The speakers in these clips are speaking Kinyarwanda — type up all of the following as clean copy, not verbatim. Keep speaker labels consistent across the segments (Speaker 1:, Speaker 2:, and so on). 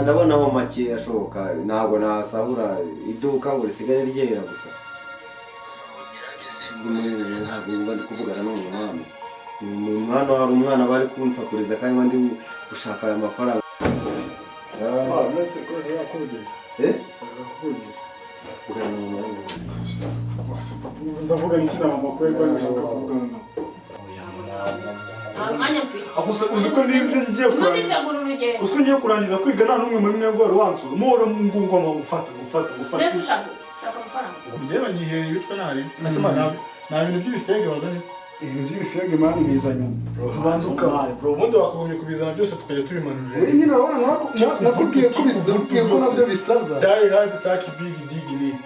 Speaker 1: ndabona aho make ashoboka ntabwo nasahura iduka ngo risigare ryera gusa. Ntabwo ndi kuvugana n'umwana. Umwana hari umwana bari kunsakuriza kandi ndi gushaka aya mafaranga.
Speaker 2: Nese ko yakubwiye. Ndavuga iki na mama kweli bari gushaka kuvugana nawe. Uzuko nivyo ngiye kurangiza. Uzuko ngiye kurangiza kwiga nta numwe muri mwe ngo ruwansura. Muhora ngungoma gufata.
Speaker 3: Nese ushaka amafaranga.
Speaker 2: Ugeba nyihereye bicwa nari. Nasema nawe. Nta bintu by'ibifege wazanise. Ibintu by'ibifege mani bizanye. Ubanza ukabare. Bro, ubundi wakagumye kubizana byose tukajya tubimanurira.
Speaker 4: Wewe nyine abana nakubwiye ko bizubwiye ko nabyo bisaza.
Speaker 2: Die hard such big dignity.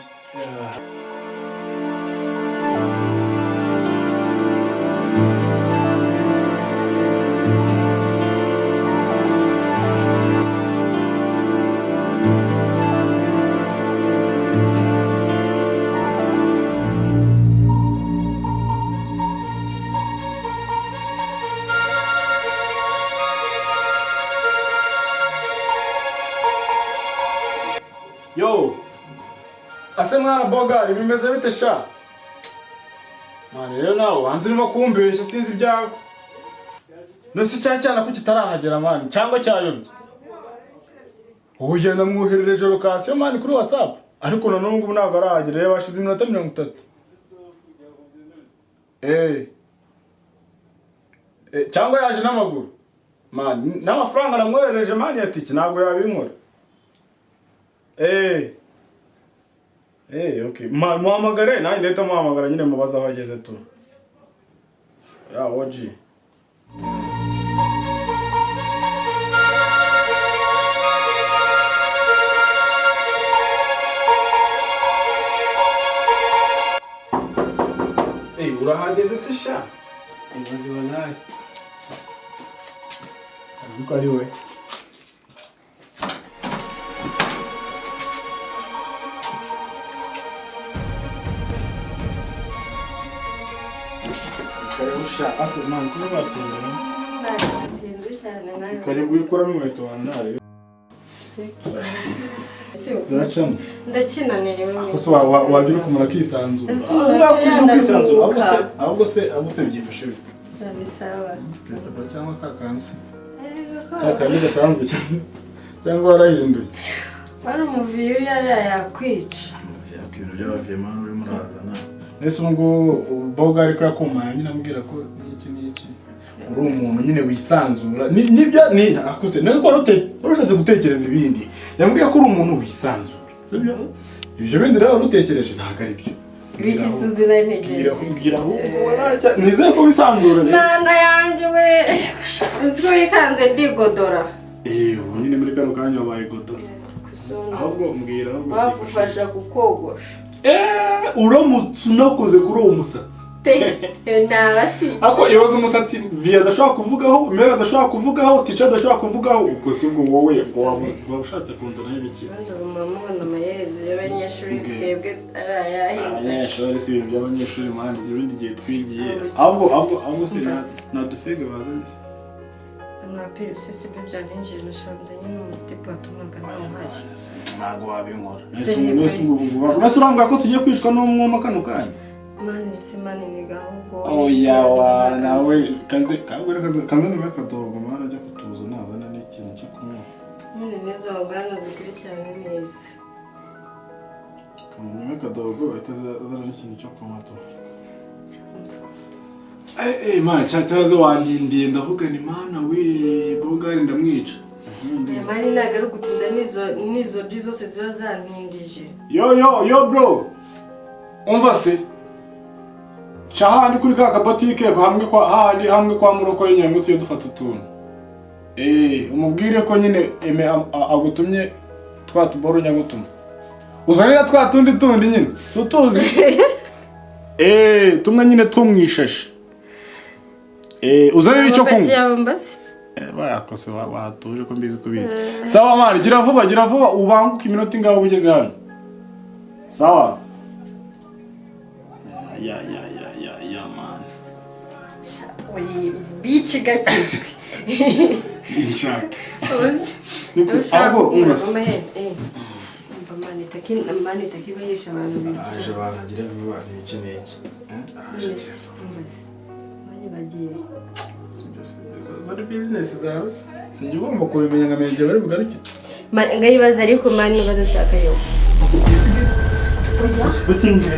Speaker 2: Yo, ase mwana Bogari bimeze bite sha? Mane rero nawe wanze urimo kumbesha sinzi ibyawe. Nose cyana ko kitarahagera mani cyangwa cyayobye. Oya namwoherereje location mani kuri WhatsApp. Ariko none ngubu ntabwo arahagera rero bashize iminota 30. Cyangwa yaje n'amaguru. Mani n'amafaranga namwoherereje mani yatiki ntabwo yabinkora. Okay. Muhamagare nawe ndeta muhamagara nyine mubaza aho ageze tu. Ya OG. Urahageze se sha? Ibaze wallahi. Azuko ari we. Usha ase man kuba batunze no
Speaker 3: Ndatinze cyane nayo.
Speaker 2: karibu ikuramo inkweto wanare Ndacamo
Speaker 3: ndakinaniriwe
Speaker 2: Kuso wagira kumura kisanzura ahubwo se byifashe bite
Speaker 3: Sawa
Speaker 2: cyangwa kakanze cyakandi gasanzwe cyangwa warahinduye
Speaker 3: Bari umuviyo yari yakwica
Speaker 2: yakwiru by'abaviye manu uri murazana Nese ngo Bogari ko yakumanya nyine amubwira ko n'iki uri umuntu nyine wisanzura nibyo ni akuze nese ko urushatse gutekereza ibindi yambwiye ko uri umuntu wisanzura sibyo ibyo bindi rero urutekereje ntago ari byo
Speaker 3: Bikisuzi na ntegereje
Speaker 2: kugira ngo warajya nizeye ko wisanzura
Speaker 3: Nana yanjye we uziko yikanze ndigodora
Speaker 2: ubu nyine muri kano kanya wabaye godora ahubwo mbwira ahubwo
Speaker 3: bagufasha kukogosha
Speaker 2: uramutse unakoze kuri uwo musatsi
Speaker 3: nabasi
Speaker 2: ako ibaza umusatsi via adashobora kuvugaho mera adashobora kuvugaho tica adashobora kuvugaho ukoze ubwo wowe wabushatse kunzana y'ibiki
Speaker 3: mama amayerezo y'abanyeshuri twebwe arayahinda
Speaker 2: abanyeshuri si ibintu by'abanyeshuri mandi ibindi gihe twigiye ahubwo se na dufege bazanye
Speaker 3: Napiri sisi byo byaninjije nashanze nyine mu department n'amaji
Speaker 2: ntago wabinkora nese urambwa ko tugiye kwicwa n'umwuma kano kanya
Speaker 3: mani ni gahugo
Speaker 2: oya wa nawe kanze n'akadogo mwana ajya kutuza nazana n'ikintu cyo kunywa
Speaker 3: nyine nizo organo zikurikirana neza
Speaker 2: kamwe akadogo atazana n'ikintu cyo kunywa to mana cyataze wanindiye ndavuga ni mana we Bogari ndamwica
Speaker 3: mani nagaru gutinda nizo zose ziba zantindije
Speaker 2: yo bro umva se Chahandi kuri ka kabotike hamwe kwa muroko yenyine ngo tuye dufata utuntu umubwire ko nyine agutumye twatuboro nyagutuma uzanira twatundi nyine so tuzi tumwe nyine tumwishashi uzanira icyo kunywa bayakose watuje ko mbizi kubizi sawa mari gira vuba ubanguka iminota ingaho ugeze hano sawa ya man
Speaker 3: bici gakizwe
Speaker 2: inshaka
Speaker 3: ahubwo mani takibayisha abantu
Speaker 2: aje banagira vuba n'iki n'iki araje
Speaker 3: bari bagiye
Speaker 2: zari business zawe sinjye ugomba kubimenya nkamenya bari bugaruke
Speaker 3: ngayibaza ariko mani badashaka yo
Speaker 2: butinze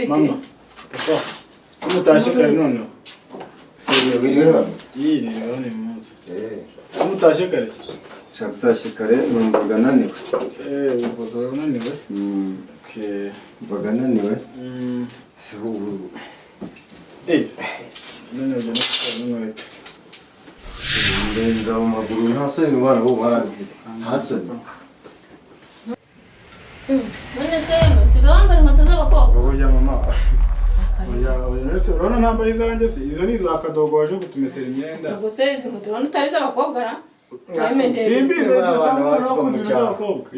Speaker 2: mama papa umutashye kare none
Speaker 1: Siriya wiriwe hano?
Speaker 2: yiri none munsi umutashye kare
Speaker 1: Nshaka utashye kare numvaga naniwe.
Speaker 2: uvuga unaniwe okay
Speaker 1: Numvaga naniwe. Se ubu
Speaker 2: none ujya n'inkweto
Speaker 1: ndenza mu maguru nta soni n'ubana bo baragize. Nta soni.
Speaker 5: None se siga wambaye inkweto z'abakobwa
Speaker 2: oya mama oya nese urabona ntambaye izanjye se izo ni izo akadogo waje gutumesera imyenda
Speaker 5: ubwo se izi nkweto urabona utari iz'abakobwa ra
Speaker 2: simbize dusanga n'abakobwa n'abakobwa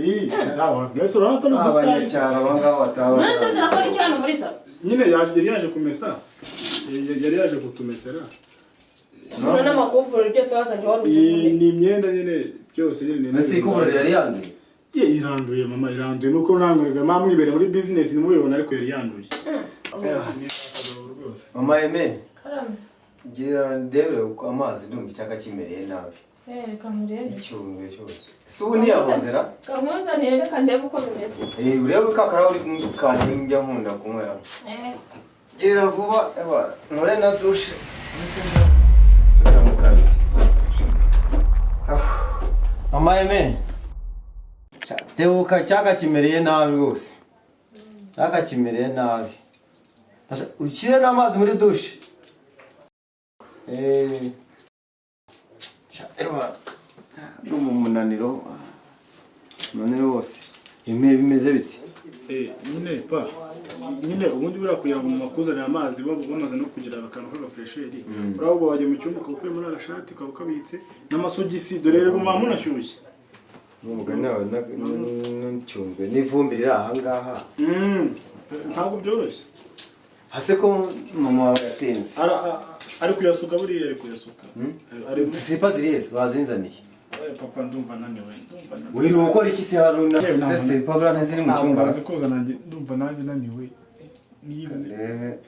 Speaker 2: nese urabona atari udusitari
Speaker 1: Abanyacyaro abangaba bataba.
Speaker 5: none se zirakora iki hano muri salo
Speaker 2: nyine yari yaje kumesa yari yaje kutumesera
Speaker 5: none n'amakuvurori byose wazanye wari ugiye
Speaker 2: ni imyenda nyine byose nyine
Speaker 1: Mbese ikubura yari yanduye.
Speaker 2: iranduye mama iranduye nuko nangurega mama mwibere muri business nimubibona ariko yari yanduye
Speaker 1: Mama Eme,
Speaker 5: karame
Speaker 1: gira ndebe uko amazi ndumva icyaka kimereye nabi.
Speaker 5: reka nkurebe
Speaker 1: Icyumwe cyose. Ese ubu ntiyahonzera?
Speaker 5: kankuzanire reka ndebe uko bimeze
Speaker 1: Urebe ka karahuri kanje njya nkunda kunywera. Gira vuba eba nkore na douche. Subira mu kazi. Mama Eme. Tebuka cyaka kimereye nabi rwose. Cyaka kimereye nabi. Ushyire n'amazi muri douche. Ewa. Umunaniro wose. Ime bimeze biti.
Speaker 2: nyine ubundi buriya kugira ngo makuzanire amazi bamaze no kugira akantu k'agafresheri urabo wajya mu cyumba ukakwiye muri agashati ukaba ukabitse n'amasogisi dore rero mama munashyushye
Speaker 1: Umugani wawe n'icyumbe n'ivumbi riri aha ngaha.
Speaker 2: ntabwo byoroshye
Speaker 1: Hase ko mama wawe yatinze.
Speaker 2: ari kuyasuka buriya ari kuyasuka
Speaker 1: Udusipa ziri heza bazinzaniye.
Speaker 2: papa ndumva naniwe
Speaker 1: Wiru ukora iki se haruna? Ese pabura ntiziri mu cyumba.
Speaker 2: bazi koza nanjye ndumva nanjye naniwe
Speaker 1: Rebe.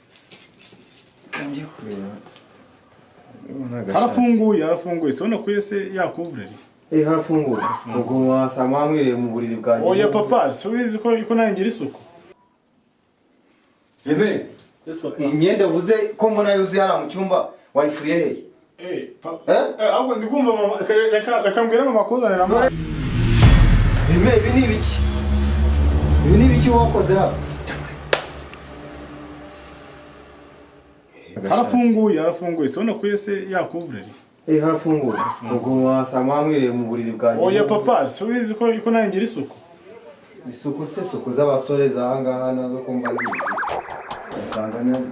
Speaker 1: Kanjye kureba.
Speaker 2: harafunguye sibona ko yese yakuvureri
Speaker 1: Harafunguye. Ubwo wasanga mwamwiriye mu buriri bwanjye.
Speaker 2: oya papa si ubizi ko nawe ngira isuku
Speaker 1: Ebe. Imyenda uvuze ko mbona yuzuye hara mu cyumba wayifuriye he?
Speaker 2: ahubwo ndi kumva mama reka mbwira mama kuzanira amazi
Speaker 1: Ibi ni ibiki? Ibi ni ibiki wakoze hano?
Speaker 2: harafunguye sibona ko yese yakuvureri
Speaker 1: Harafunguye. Ubwo wasanga mwamwiriye mu buriri bwanjye.
Speaker 2: oya papa si ubizi ko nawe ngira isuku
Speaker 1: Isuku se suku z'abasore za ngaha nazo ko mbazi. Usanga neza.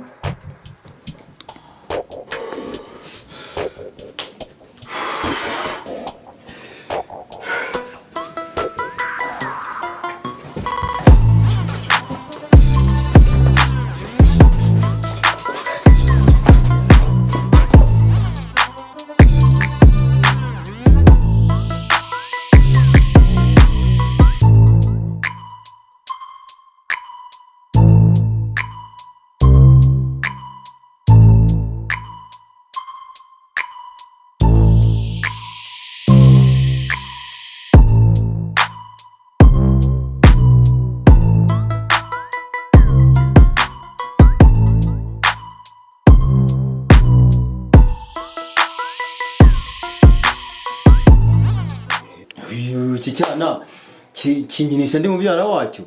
Speaker 1: kinyinisha ndi mubyara wacyo.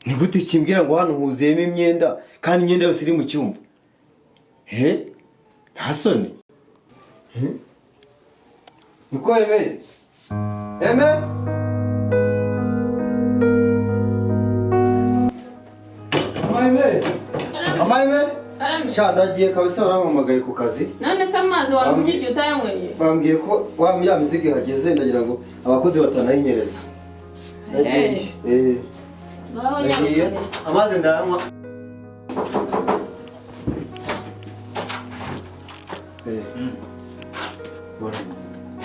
Speaker 1: Ni gute kimbwira ngo hano huzuyemo imyenda kandi imyenda yose iri mu cyumba? Ntasoni. Niko Eme? Amaime? Sha ndagiye kabisa barampamagaye ku kazi.
Speaker 5: None se amazi wamunyije igihe utayanyweye?
Speaker 1: Bambwiye ko ya miziki hageze ndagira ngo abakozi batanayinyereza. Ndagiye amazi ndanywa.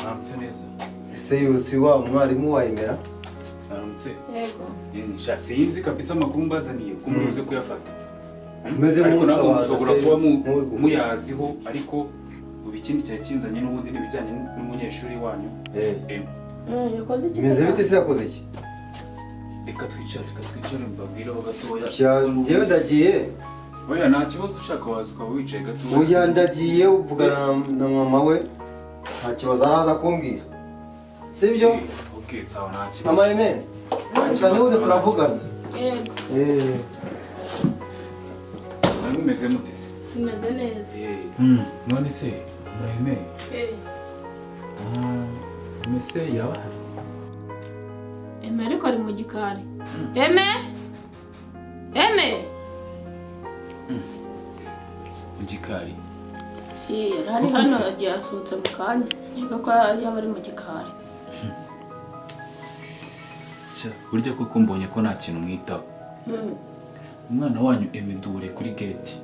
Speaker 6: Aramutse neza.
Speaker 1: Ese yusi wa mwarimu wayemera?
Speaker 6: Aramutse.
Speaker 5: Yego.
Speaker 6: Sinzi kabisa amakuru mbazaniye ko muruze kuyafata.
Speaker 1: Ariko
Speaker 6: ntabwo mushobora kuba muyaziho ariko ubu ikindi cyari kinzanye n'ubundi n'ibijyanye n'umunyeshuri wanyu.
Speaker 5: Yakoze iki?
Speaker 1: Meze bite se yakoze iki?
Speaker 6: Reka twicare mbabwire ho gatoya.
Speaker 1: Njyewe ndagiye.
Speaker 6: Oya nta kibazo ushaka waza ukaba wicaye gatoya.
Speaker 1: Oya ndagiye uvugana na mama we. Nta kibazo araza kumbwira. Sibyo?
Speaker 6: Okay, sawa nta kibazo.
Speaker 1: Mama Amen. Cyane ude turavugana.
Speaker 5: Yego.
Speaker 6: Mumeze mutese?
Speaker 5: Tumeze neza.
Speaker 6: None se Amen. Mese yawa.
Speaker 5: Eme ariko ari mu gikari. Eme.
Speaker 6: Mu gikari.
Speaker 5: Hari hano yagiye asohotse mu kanya. Nkeka ko yaba ari mu gikari.
Speaker 6: Burya koko mbonye ko nta kintu mwitaho. Umwana wanyu Eme duhure kuri gate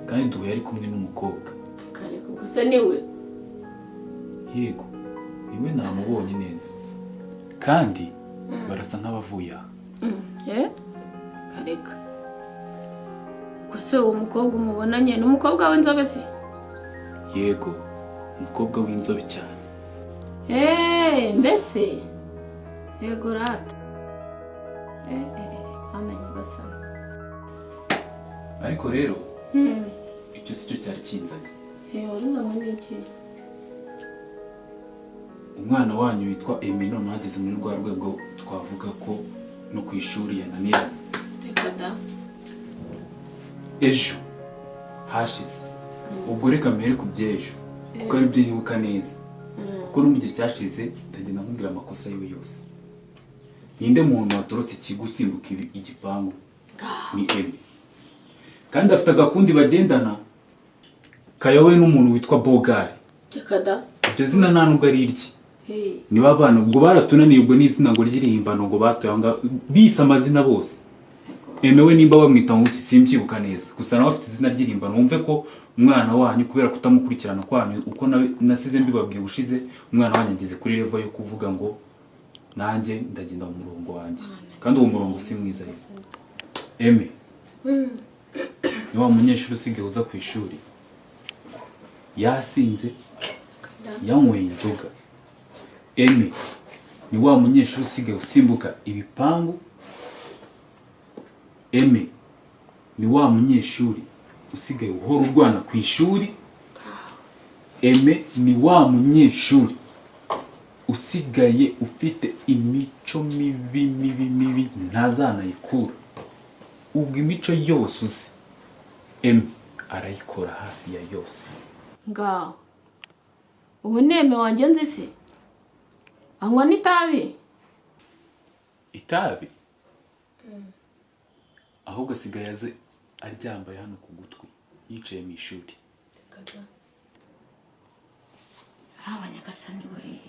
Speaker 6: kandi duhure ari kumwe n'umukobwa.
Speaker 5: Kare kuko se niwe.
Speaker 6: Yego niwe namubonye neza kandi barasa nk'abavuye aha.
Speaker 5: Kareka gusa uwo mukobwa umubonanye n'umukobwa w'inzobe se?
Speaker 6: Yego umukobwa w'inzobe cyane.
Speaker 5: Mbese yego rata. Hano nyagasani.
Speaker 6: Ariko rero icyo si cyo cyari kinzanye.
Speaker 5: Waruzanywe n'iki?
Speaker 6: Umwana wanyu witwa Eme none ageze muri rwa rwego twavuga ko no ku ishuri yananiranye.
Speaker 5: Reka da.
Speaker 6: Ejo hashize ubwo reka mbere ku by'ejo kuko ari byo yibuka neza kuko no mu gihe cyashize ndagenda nkubwira amakosa yiwe yose. Ninde muntu watorotse ikigo usimbuka igipangu? Ni Eme. Kandi afite agakundi bagendana kayowe n'umuntu witwa Bogari.
Speaker 5: Reka da.
Speaker 6: Iryo zina nta nubwo ari irye. Niba abana ubwo baratunaniye ubwo n'izina ngo ry'irihimbano ngo batoyanga bise amazina bose. Eme we nimba bamwita ngo simcyibuka neza gusa nawe afite izina ry'irihimbano. Wumve ko umwana wanyu kubera kutamukurikirana kwanyu uko nasize mbibabwiye ushize umwana wanyu ageze kuri level yo kuvuga ngo nanjye ndagenda mu murongo wanjye kandi uwo murongo si mwiza rese. Eme ni wa munyeshuri usigaye uza ku ishuri yasinze yanyweye inzoga. Eme ni wa munyeshuri usigaye usimbuka ibipangu. Eme ni wa munyeshuri usigaye uhora urwana ku ishuri. Eme ni wa munyeshuri usigaye ufite imico mibi ntazanayikura. Ubwo imico yose uzi Eme arayikora hafi ya yose.
Speaker 5: Ngaho ubu ni Eme wanjye nzi se? Anywa n'itabi?
Speaker 6: Itabi? Ahubwo asigaye aze aryambaye hano ku gutwi yicaye mu ishuri.
Speaker 5: Nyagasani we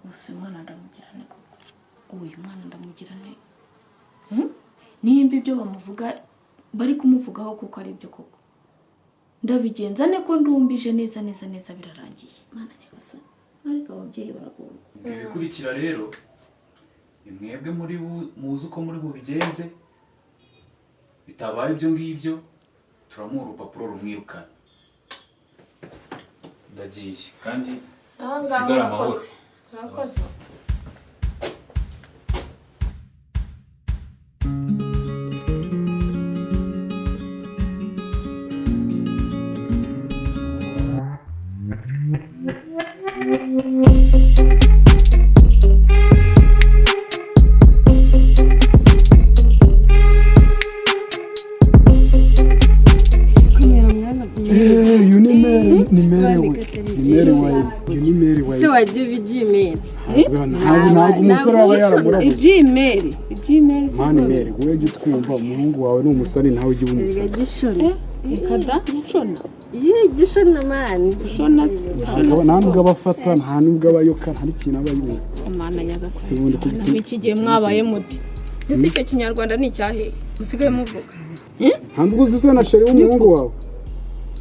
Speaker 5: gusa umwana ndamugirane koko. Uyu mwana ndamugirane. Nimba ibyo bamuvuga bari kumuvugaho kuko ari byo koko. Ndabigenza neko ndumbije neza birarangiye. Mana nyagasani. Ariko ababyeyi baragoye.
Speaker 6: Ibikurikira rero imwebwe muri muzi uko muri bubigenze. Bitabaye ibyo ngibyo turamuha urupapuro rumwirukana. Ndagiye kandi sigara amahoro.
Speaker 5: Murakoze.
Speaker 3: wagiye Gmail.
Speaker 2: Ntabwo umusore aba yaramurabuye.
Speaker 5: Gmail
Speaker 2: Mani mere, wowe jya twumva umuhungu wawe ni umusore nawe ujye umusore.
Speaker 3: Gishona.
Speaker 5: Kada gishona.
Speaker 3: Gishona mani.
Speaker 5: Gishona.
Speaker 2: Nta nubwo abafata, nta nubwo abayoka, nta n'ikintu aba yumva.
Speaker 5: Imana nyagasani. Iki gihe mwabaye muti. Ese icyo kinyarwanda ni icyahe? Musigaye muvuga.
Speaker 2: Ntabwo uzi se na sheri w'umuhungu wawe.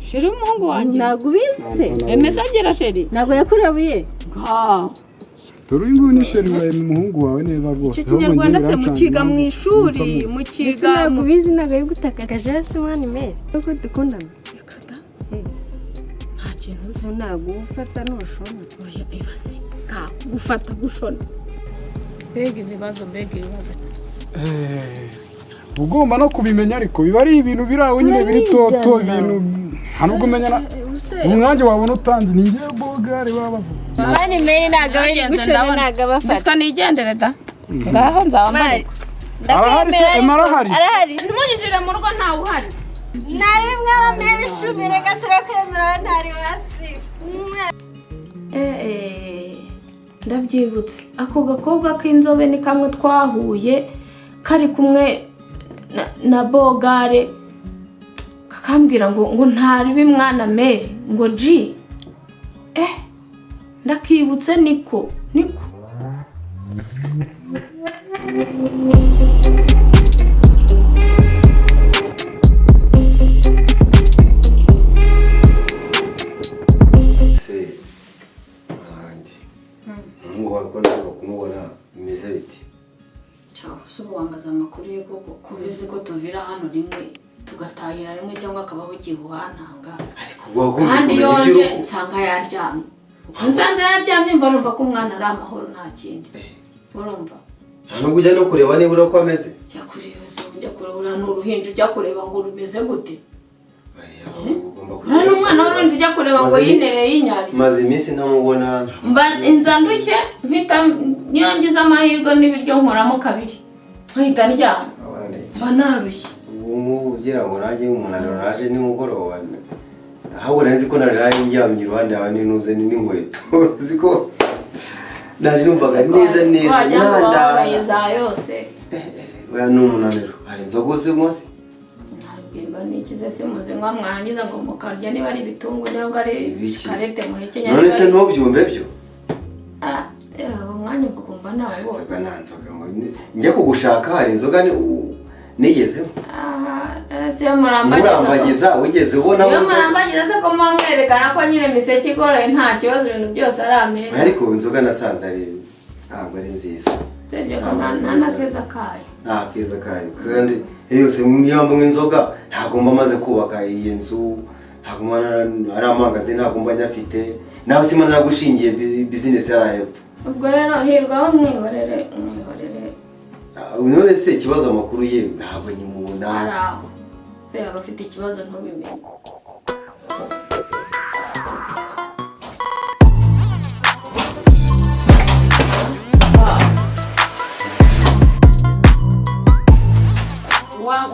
Speaker 5: Sheri w'umuhungu wanjye?
Speaker 3: Ntabwo ubizi.
Speaker 5: Emeza agira sheri?
Speaker 3: Ntabwo yakurebuye.
Speaker 2: Dore uyu nguyu ni sheri wawe n'umuhungu wawe neza rwose.
Speaker 5: Iki kinyarwanda se mukiga mu ishuri, mukiga.
Speaker 3: Ntabwo ubizi, ntabwo ari gutaka kajasi mani mere. Kuko dukundana.
Speaker 5: Nta kintu uzi.
Speaker 3: Ntabwo ufata n'ushona.
Speaker 5: Oya ibasi. Gufata gushona. Mbega ibibazo.
Speaker 2: Ugomba no kubimenya ariko biba ari ibintu biraho nyine biri toto ibintu ntabwo umenya na umwanya wabona utanze ni ngiye bogare babavuga.
Speaker 3: Mani mere ntabwo ari gushona, ntabwo abafata.
Speaker 5: Biswa nigendere da. Ngaho nzabamara.
Speaker 2: Arahari se Arahari.
Speaker 5: Ntimunyinjire mu rugo ntawe uhari.
Speaker 3: Nari mwamere shumire gaturakwemera ntari wasi.
Speaker 5: Ndabyibutse ako gakobwa k'inzobe ni kamwe twahuye kari kumwe na bogare kakambwira ngo ntaribe mwana mere ngo G ndakibutse niko
Speaker 1: ngo wakora kumubona bimeze biti
Speaker 5: cyangwa se ubuwangaza amakuru ye koko kubizi ko tuvira hano rimwe tugatahira rimwe cyangwa akabaho gihuhantanga kandi yonje nsanga yaryamye nsanze yaryamye mba numva ko umwana ari amahoro nta kindi urumva
Speaker 1: nta nubwo ujya no kureba nibura ko ameze
Speaker 5: jya kureba se ujya kureba n'uruhinja ujya kureba ngo rumeze gute nta n'umwana w'uruhinja ujya kureba ngo yinereye yinyari
Speaker 1: maze iminsi ntamubona
Speaker 5: mba inzandushye mpita niyo ngize amahirwe n'ibiryo nkoramo kabiri nkahita ndyama mba narushye
Speaker 1: ubu ugira ngo nanjye umunaniro naje nimugoroba ahabura nzi ko naraye ndyamye iruhande yawe ninuze n'inkweto uzi ko naje numvaga neza
Speaker 5: wajya za yose
Speaker 1: oya ni umunaniro hari inzoga uzi munsi
Speaker 5: ntabwirwa n'ikize se muzinywa mwarangiza ngo mukarya niba ari ibitunguru niba ari karete muhekenya
Speaker 1: none se ntubyumve byo
Speaker 5: umwanya ugomba nawe wose
Speaker 1: nta nzoga ngo njya kugushaka hari inzoga nigezemo
Speaker 5: siyo murambagiza
Speaker 1: wigeze ubona
Speaker 5: iyo murambagiza se ko mwerekana ko nyine miseke igoroye nta kibazo ibintu byose ari ameza
Speaker 1: ariko inzoga nasanze ari ntabwo ari nziza
Speaker 5: sibyo ko nta n'akeza kayo
Speaker 1: nta keza kayo kandi yose mwiyamba nk'inzoga ntagomba amaze kubaka iyi nzu ntagomba ari amangazini ntagomba nyafite nawe sima naragushingiye bizinesi yari hepfo
Speaker 5: ubwo rero hirwaho mwihorere
Speaker 1: none se ikibazo amakuru ye ntabwo nyimubona
Speaker 5: ari aho se yaba afite ikibazo ntubimenye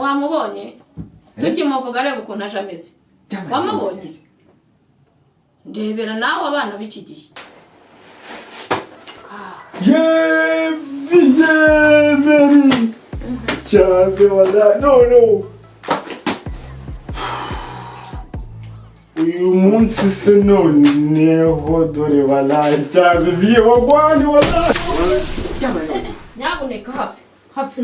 Speaker 5: wamubonye tukimuvuga areba ukuntu aje ameze wamubonye ndebera nawe abana b'iki gihe
Speaker 2: Mary cyaze wala no uyu munsi se noneho dore wala cyaze biye wagwani wala
Speaker 5: nyabuneka hafi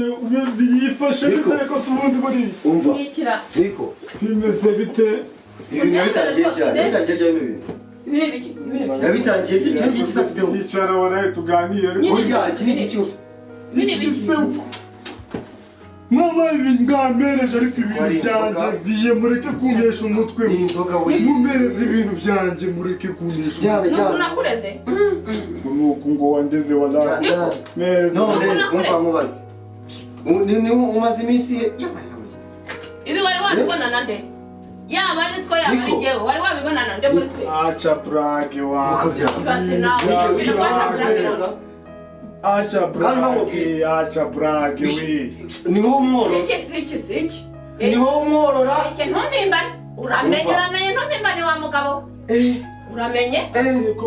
Speaker 2: yifashe bite ko subundi buri
Speaker 1: umva
Speaker 5: nikira
Speaker 1: biko
Speaker 2: bimeze bite
Speaker 1: yabitangiye cyo gisafite
Speaker 2: yicara wala tuganira
Speaker 1: ariko burya iki cyo
Speaker 2: mama ibi ngamereje ariko ibintu byanjye viye mureke kunesha umutwe mumereze ibintu byanjye mureke kunesha
Speaker 5: nuko nakureze
Speaker 2: nuko ngo wandeze wala mereze
Speaker 1: none umva mubaze ni umaze iminsi
Speaker 5: ibi wari wabibonana nde yaba ari siko yaba ari jewe wari wabibonana nde muri twe
Speaker 2: acha brage wa
Speaker 5: basi nawe
Speaker 2: acha brage we
Speaker 1: ni wo mworo
Speaker 5: iki
Speaker 1: ni wo mworora
Speaker 5: iki ntumpimbane uramenye ntumpimbane wa mugabo uramenye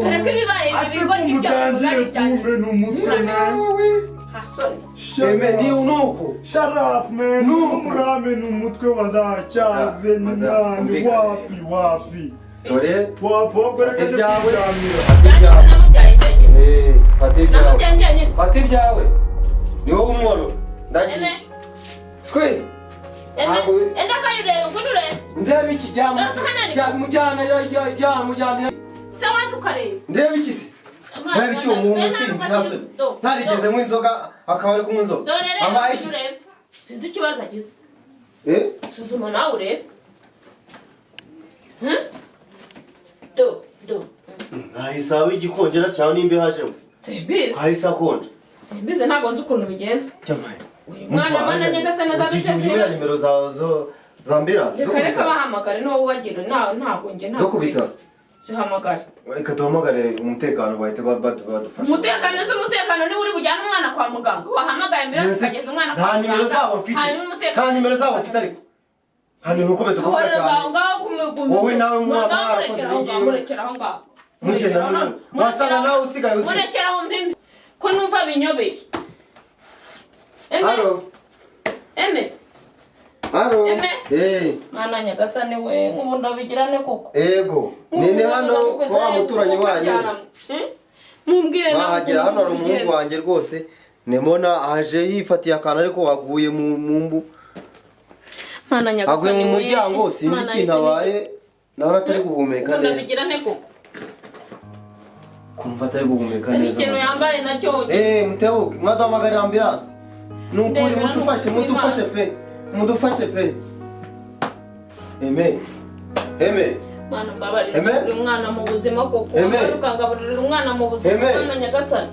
Speaker 5: dore ko ibibaye ibigo
Speaker 4: mutangiye kumena umutwe nawe
Speaker 5: hasoni
Speaker 1: Eme ni unuko.
Speaker 4: Shut up man. Nuramena umutwe wandacyaze nani wapi.
Speaker 1: Dore
Speaker 4: Wapobwa reka
Speaker 1: ibyawe. Fata ibyawe. Ni wowe umworo. Ndagiye. Shwe.
Speaker 5: Enda kayurebe ngudure.
Speaker 1: Ndebe iki mujyana mujyana.
Speaker 5: Se wacu karebe.
Speaker 1: Ndebe iki se? Ndebe iki umuntu sinzi nase. Ntarigeze mu inzoga akaba ari kunywa inzoga. Amaye iki?
Speaker 5: Sinzi ikibazo agize. Suzuma nawe urebe. Do.
Speaker 1: Ahisaba igikongera cyawe nimbe hajemo.
Speaker 5: Simbizi.
Speaker 1: Ahisa konje.
Speaker 5: Simbizi ntabwo nzi ukuntu bigenza.
Speaker 1: Cyamaye.
Speaker 5: Mwana mana nyagasana za
Speaker 1: biteze. Nimero za ambulance.
Speaker 5: Reka bahamagare no wagira ntabwo nge ntabwo.
Speaker 1: Zo kubita.
Speaker 5: Zihamagare.
Speaker 1: Reka duhamagare umutekano bahite badufasha.
Speaker 5: Umutekano ni uri bujyana umwana kwa muganga. Wahamagaye ambulance kageza umwana kwa muganga.
Speaker 1: Nta nimero zabo mfite. Nta nimero zabo mfite ariko. Hano nukomeza kuvuga cyane. Wowe nawe
Speaker 5: murekeraho ngaho.
Speaker 1: Mugenda wasanga nawe usigaye uzi.
Speaker 5: Murekeraho mpimbi. Ko numva binyobeye.
Speaker 1: Halo. Halo.
Speaker 5: Mana nyagasane we nk'umuntu abigirane koko.
Speaker 1: Ego. Nene hano kwa muturanyi wanyu.
Speaker 5: Mumbwire nawe.
Speaker 1: Bahagera hano ari umuhungu wanjye rwose. Nemona aje yifatiye akana ariko waguye mu mbu.
Speaker 5: Mana nyagasane.
Speaker 1: Aguye mu muryango sinzi ikintu abaye. Nawe atari guhumeka neza.
Speaker 5: Abigirane koko.
Speaker 1: Kumva atari guhumeka neza.
Speaker 5: Ikintu yambaye nacyo.
Speaker 1: Mutebuke mwadamagara ambulance. Nukuri mudufashe pe. Eme.
Speaker 5: Mana mbabarira uri umwana mu buzima koko. Ukangaburira umwana mu buzima. Mana nyagasane.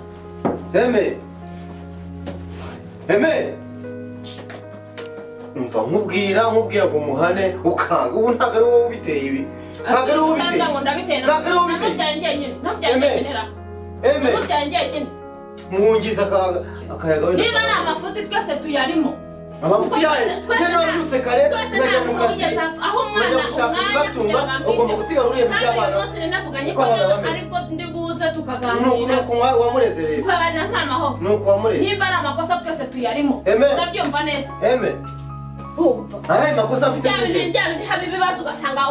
Speaker 1: Umva nkubwira ngo muhane ukanga ubu ntago ari wowe ubiteye ibi. Ntago ari wowe ubiteye. Muhungiza akayaga we.
Speaker 5: Niba ari amafuti twese tuyarimo.
Speaker 1: Amafuti yawe. Njye wabyutse kare ngajya mu kazi.
Speaker 5: Aho umwana
Speaker 1: ugatunga ugomba gusigara uriye mu by'abana.
Speaker 5: Ariko ndi buze tukaganira.
Speaker 1: Nuko wamurezereye.
Speaker 5: Ukabana nk'amaho.
Speaker 1: Nuko wamureze.
Speaker 5: Niba ari amakosa twese tuyarimo. Urabyumva neza. Umva.
Speaker 1: Araye makosa mfite
Speaker 5: se. Byabindi habi ibibazo ugasanga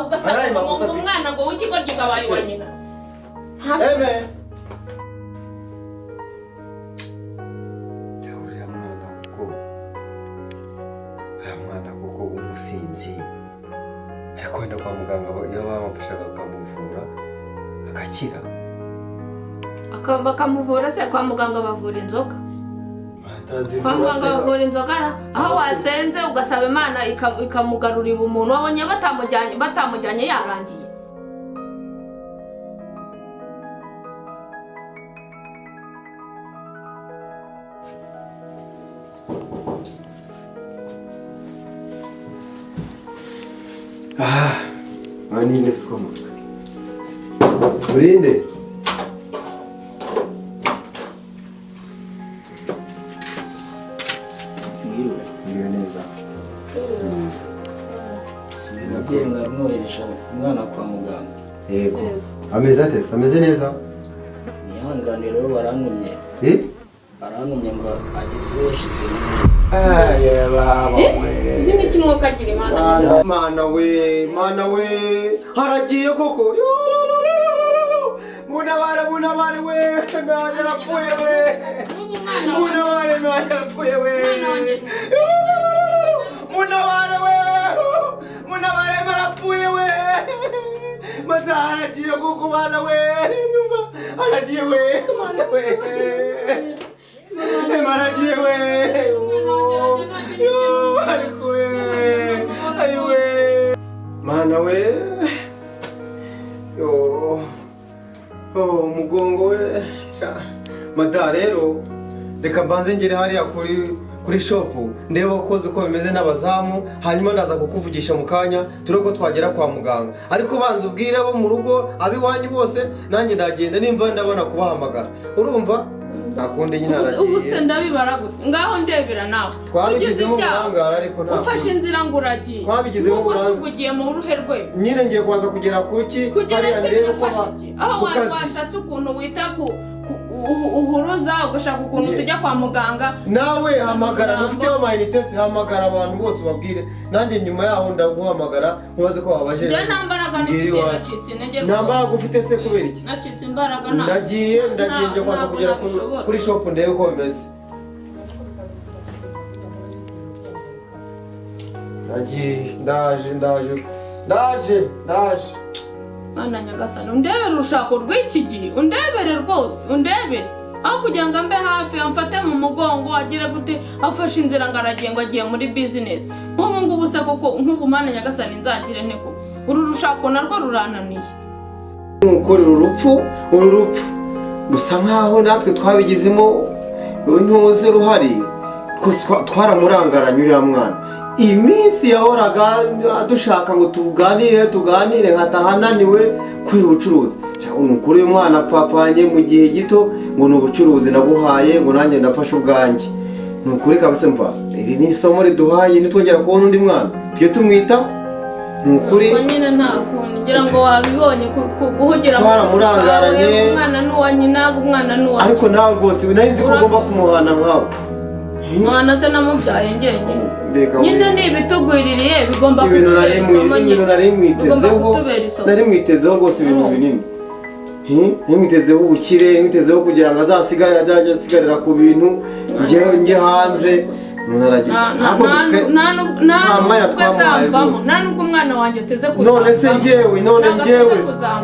Speaker 5: umwana ngo w'ikigoryi gabaye wa nyina.
Speaker 1: Kuko umusinzi ariko wenda kwa muganga yabamufashaga akamuvura agakira
Speaker 5: bakamuvura se kwa muganga bavura inzoga kwa muganga bavura inzoga aho wasenze ugasaba Imana ikamugarurira umuntu wabonye batamujyanye yarangiye.
Speaker 1: Ninde sikoma urinde mwiriwe neza
Speaker 7: sinabwiye mwohereje umwana kwa muganga.
Speaker 1: Yego ameze neza.
Speaker 7: Nihangane rero barantumye ngo ageze yashitse.
Speaker 5: Ibi ni kimwe kagira
Speaker 1: Mana we haragiye koko. Munabare we narapfuye we. Munabare narapfuye we. Munabare marapfuye we. Mata haragiye koko bana we. Nyumva haragiye we mana we. Maragiye we. Ariko we. Ayiwe. Mana we. Umugongo we. Mata rero reka mbanze ngere hariya kuri shop ndeba uko bimeze n'abazamu hanyuma ndaza kukuvugisha mu kanya tureko twagera kwa muganga. Ariko banze ubwire bo mu rugo abiwanyu bose nanjye ndagenda nimva ndabona kubahamagara. Urumva? akundi nyine
Speaker 5: ubu se
Speaker 1: aragiye
Speaker 5: ndabibara gute ngaho ndebera nawe
Speaker 1: twabigizemo uburangare ariko ntabwo
Speaker 5: ufashe inzira ngo uragiye
Speaker 1: twabigizemo uburangare
Speaker 5: ugiye mu ruhe rwe
Speaker 1: nyine ngiye kubanza kugera kuki
Speaker 5: kugera
Speaker 1: ndebe uko
Speaker 5: aho washatse ukuntu wita ku uhuruza ugashaka ukuntu tujya kwa muganga
Speaker 1: nawe hamagara ntufiteho amayinite se hamagara abantu bose ubabwire nanjye nyuma yaho ndaguhamagara nkubaze ko wabaje
Speaker 5: njye nta mbaraga nifite nacitse intege
Speaker 1: nta mbaraga ufite se kubera iki
Speaker 5: nacitse imbaraga
Speaker 1: ndagiye njye kwanza kugera kuri shop ndebe uko bimeze ndaje
Speaker 5: Mana nyagasani undebere urushako rw'iki gihe undebere rwose undebere aho kugira ngo ambe hafi amfate mu mugongo agire gute afashe inzira ngo aragiye ngo agiye muri business nk'ubu ngubu se koko nk'ubu Mana nyagasani nzagire nteko uru rushako narwo rurananiye
Speaker 1: ukora uru rupfu gusa nkaho natwe twabigizemo ntuze ruhari twaramurangaranye uriya mwana iminsi yahoraga dushaka ngo tuganire nkataha ananiwe kubera ubucuruzi umukuru w'umwana apfapfanye mu gihe gito ngo ni ubucuruzi naguhaye ngo nanjye ndafashe ubwanjye ni ukuri kabisa mva iri ni isomo riduhaye nitwongera kubona undi mwana tujye tumwitaho ni ukuri
Speaker 5: nyine nta kundi ngira ngo wabibonye guhugira
Speaker 1: twaramurangaranye
Speaker 5: umwana n'uwa nyina umwana n'uwa
Speaker 1: ariko nawe rwose nzi ko ugomba kumuhana nkawe
Speaker 5: mwana se namubyaye njyenyine nyine ni ibitugwiririye bigomba
Speaker 1: kutubera isomo nyine nari mwitezeho rwose ibintu binini ntimwitezeho ubukire ntimwitezeho kugira ngo azasigaye ajye asigarira ku bintu njye hanze
Speaker 5: nta nubwo umwana wanjye ateze
Speaker 1: none se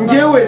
Speaker 1: njyewe